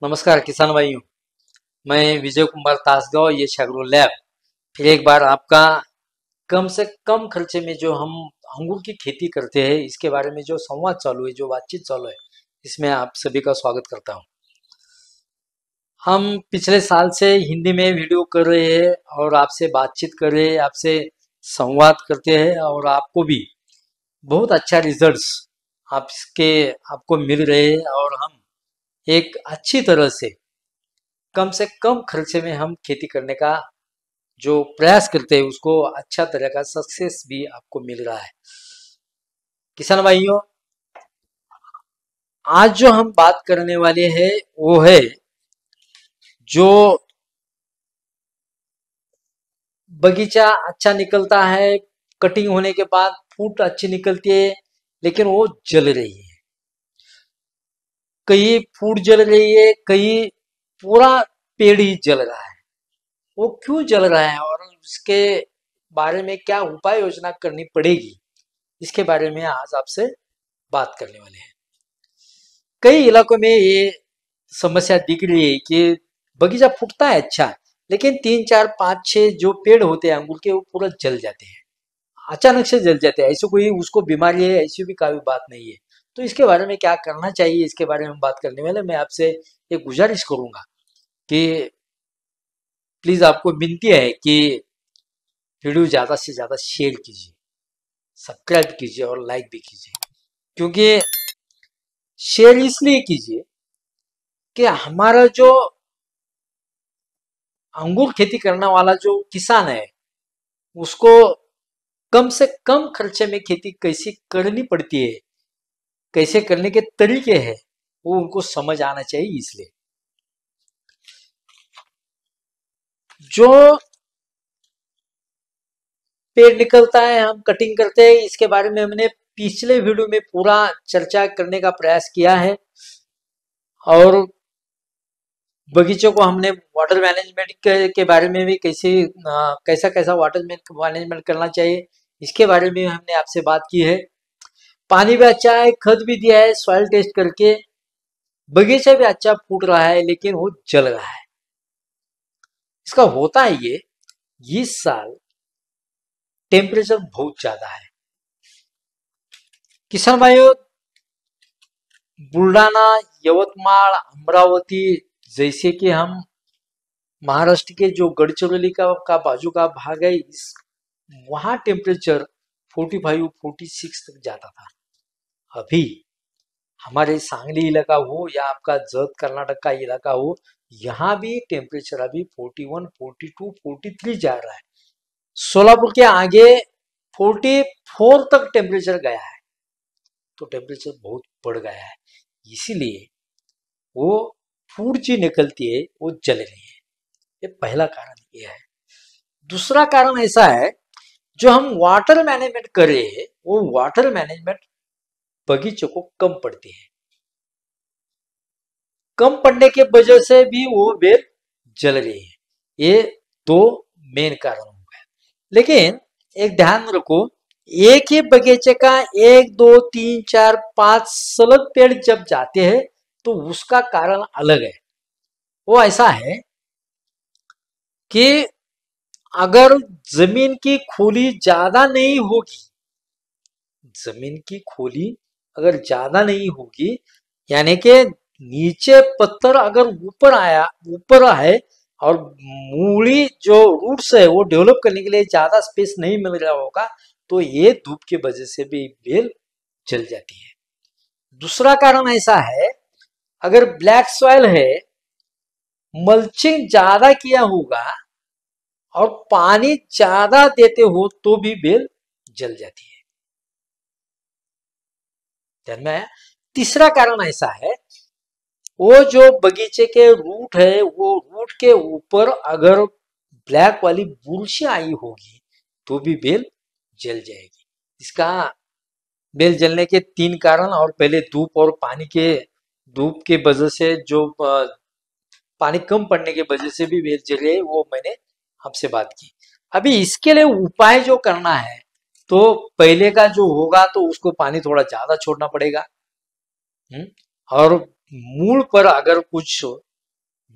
नमस्कार किसान भाइयों। मैं विजय कुमार तासगांव, ये शैग्रो लैब फिर एक बार आपका कम से कम खर्चे में जो हम अंगूर की खेती करते हैं इसके बारे में जो संवाद चालू है, जो बातचीत चालू है, इसमें आप सभी का स्वागत करता हूं। हम पिछले साल से हिंदी में वीडियो कर रहे हैं और आपसे बातचीत कर रहे हैं, आपसे संवाद करते हैं और आपको भी बहुत अच्छा रिजल्ट्स आपको मिल रहे हैं और हम एक अच्छी तरह से कम खर्चे में हम खेती करने का जो प्रयास करते हैं उसको अच्छा तरह का सक्सेस भी आपको मिल रहा है। किसान भाइयों, आज जो हम बात करने वाले हैं वो है जो बगीचा अच्छा निकलता है, कटिंग होने के बाद फूट अच्छी निकलती है, लेकिन वो जल रही है। कहीं फूट जल रही है, कहीं पूरा पेड़ ही जल रहा है। वो क्यों जल रहा है और उसके बारे में क्या उपाय योजना करनी पड़ेगी, इसके बारे में आज आपसे बात करने वाले हैं। कई इलाकों में ये समस्या दिख रही है कि बगीचा फूटता है अच्छा, लेकिन 3 4 5 6 जो पेड़ होते हैं अंगूर के वो पूरा जल जाते हैं, अचानक से जल जाते हैं। ऐसे कोई उसको बीमारी है ऐसी भी कोई बात नहीं है। तो इसके बारे में क्या करना चाहिए, इसके बारे में बात करने वाले मैं आपसे एक गुजारिश करूंगा कि प्लीज आपको विनती है कि वीडियो ज्यादा से ज्यादा शेयर कीजिए, सब्सक्राइब कीजिए और लाइक भी कीजिए। क्योंकि शेयर इसलिए कीजिए कि हमारा जो अंगूर खेती करने वाला जो किसान है उसको कम से कम खर्चे में खेती कैसे करनी पड़ती है, कैसे करने के तरीके हैं, वो उनको समझ आना चाहिए। इसलिए जो पेड़ निकलता है हम कटिंग करते हैं, इसके बारे में हमने पिछले वीडियो में पूरा चर्चा करने का प्रयास किया है और बगीचों को हमने वाटर मैनेजमेंट के बारे में भी कैसा कैसा वाटर मैनेजमेंट करना चाहिए इसके बारे में हमने आपसे बात की है। पानी भी अच्छा है, खत भी दिया है, सॉइल टेस्ट करके बगीचा भी अच्छा फूट रहा है, लेकिन वो जल रहा है। इसका होता है ये, इस साल टेम्परेचर बहुत ज्यादा है। किसान भाइयों, बुल्डाना, यवतमाळ, अमरावती जैसे कि हम महाराष्ट्र के जो गढ़चिरोली का बाजू का भाग है, इस वहां टेम्परेचर 45 46 तक जाता था। अभी हमारे सांगली इलाका हो या आपका जत कर्नाटक का इलाका हो, यहाँ भी टेम्परेचर अभी 41 42 43 जा रहा है। सोलापुर के आगे 44 तक टेम्परेचर गया है। तो टेम्परेचर बहुत बढ़ गया है, इसीलिए वो फूड जो निकलती है वो जल रही है। ये पहला कारण ये है। दूसरा कारण ऐसा है, जो हम वाटर मैनेजमेंट कर रहे हैं वो वाटर मैनेजमेंट बगीचों को कम पड़ती है। कम पड़ने के वजह से भी वो बेल जल रही है। ये दो मेन कारण हो गए। लेकिन एक ध्यान रखो, एक ही बगीचे का 1 2 3 4 5 सलग पेड़ जब जाते हैं तो उसका कारण अलग है। वो ऐसा है कि अगर जमीन की खोली ज्यादा नहीं होगी, जमीन की खोली अगर ज्यादा नहीं होगी, यानी कि नीचे पत्थर अगर ऊपर आए और मूली जो रूट्स है वो डेवलप करने के लिए ज्यादा स्पेस नहीं मिल रहा होगा, तो ये धूप की वजह से भी बेल जल जाती है। दूसरा कारण ऐसा है, अगर ब्लैक सॉइल है, मल्चिंग ज्यादा किया होगा और पानी ज्यादा देते हो तो भी बेल जल जाती है। ध्यान में आया। तीसरा कारण ऐसा है, वो जो बगीचे के रूट है वो रूट के ऊपर अगर ब्लैक वाली बुरशी आई होगी तो भी बेल जल जाएगी। इसका बेल जलने के 3 कारण, और पहले धूप के वजह से जो पानी कम पड़ने की वजह से भी बेल जल रही है, वो मैंने आपसे बात की। अभी इसके लिए उपाय जो करना है, तो पहले का जो होगा तो उसको पानी थोड़ा ज्यादा छोड़ना पड़ेगा। और मूल पर अगर कुछ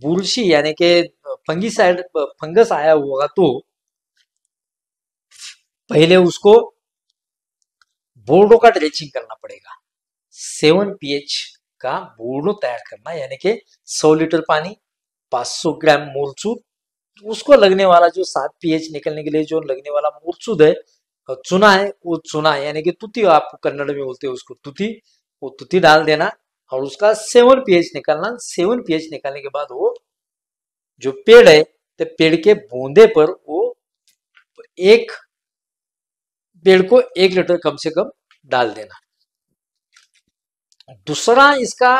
बुरशी यानी कि फंगीसाइड फंगस आया होगा तो पहले उसको बोर्डो का ड्रेचिंग करना पड़ेगा। 7 pH का बोर्डो तैयार करना, यानी कि 100 लीटर पानी, 500 ग्राम मूलचूद, उसको लगने वाला जो 7 pH निकलने के लिए जो लगने वाला मूलचूद है, चुना है, वो चुना यानी कि तुती, आप कन्नड़ में बोलते हैं उसको तुती, वो तुती डाल देना और उसका 7 pH निकालना। 7 pH निकालने के बाद वो जो पेड़ है तो पेड़ के बूंदे पर वो एक पेड़ को 1 लीटर कम से कम डाल देना। दूसरा इसका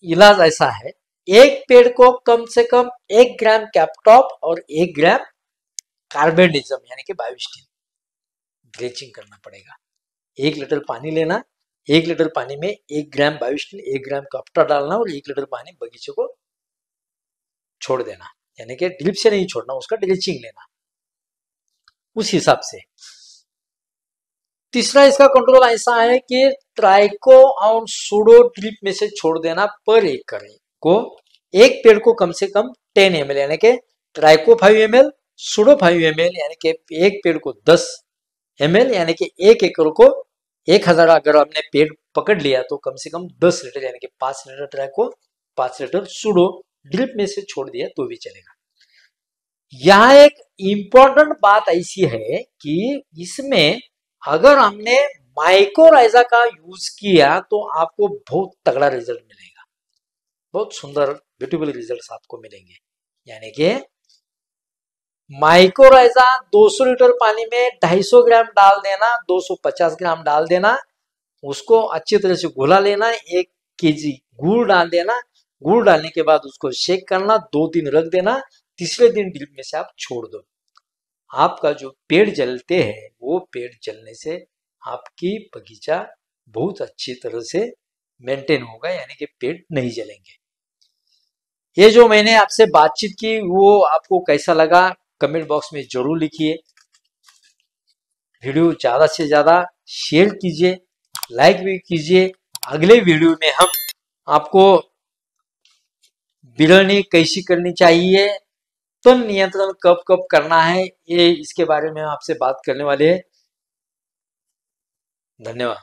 इलाज ऐसा है, एक पेड़ को कम से कम 1 ग्राम कैप्टॉप और 1 ग्राम कार्बेंडिज्म यानी कि बायोस्टीन ड्रेचिंग करना पड़ेगा। 1 लीटर पानी लेना, 1 लीटर पानी में 1 ग्राम बायोस्टीन, 1 ग्राम कैप्टॉप डालना और 1 लीटर पानी बगीचे को छोड़ देना, यानी कि ड्रिप से नहीं छोड़ना, उसका ड्रेचिंग लेना उस हिसाब से। तीसरा इसका कंट्रोल ऐसा है कि ट्राइको और सूडो ड्रिप में से छोड़ देना पर एकड़ को। एक पेड़ को कम से कम 10 ml यानी कि ट्राइको 5 ml, सूडो 5 ml यानी कि एक पेड़ को 10 ml यानी कि 1 एकड़ को 1000 अगर आपने पेड़ पकड़ लिया तो कम से कम 10 लीटर यानी कि 5 litre tricho, 5 litre pseudo drip में से छोड़ दिया तो भी चलेगा। यहाँ एक इंपॉर्टेंट बात ऐसी है कि इसमें अगर हमने माइक्रोराइजा का यूज किया तो आपको बहुत तगड़ा रिजल्ट मिलेगा, बहुत सुंदर ब्यूटीफुल रिजल्ट्स आपको मिलेंगे। यानी कि माइक्रोराइजा 200 लीटर पानी में 250 ग्राम डाल देना, 250 ग्राम डाल देना, उसको अच्छी तरह से घुला लेना, 1 kg गुड़ डाल देना, गुड़ डालने के बाद उसको शेक करना, 2 दिन रख देना, तीसरे दिन ड्रिप में से आप छोड़ दो। आपका जो पेड़ जलते हैं वो पेड़ जलने से आपकी बगीचा बहुत अच्छी तरह से मेंटेन होगा, यानी कि पेड़ नहीं जलेंगे। ये जो मैंने आपसे बातचीत की वो आपको कैसा लगा कमेंट बॉक्स में जरूर लिखिए। वीडियो ज्यादा से ज्यादा शेयर कीजिए, लाइक भी कीजिए। अगले वीडियो में हम आपको बिरहनी कैसी करनी चाहिए, तन नियंत्रण कब कब करना है, ये इसके बारे में आपसे बात करने वाले हैं। धन्यवाद।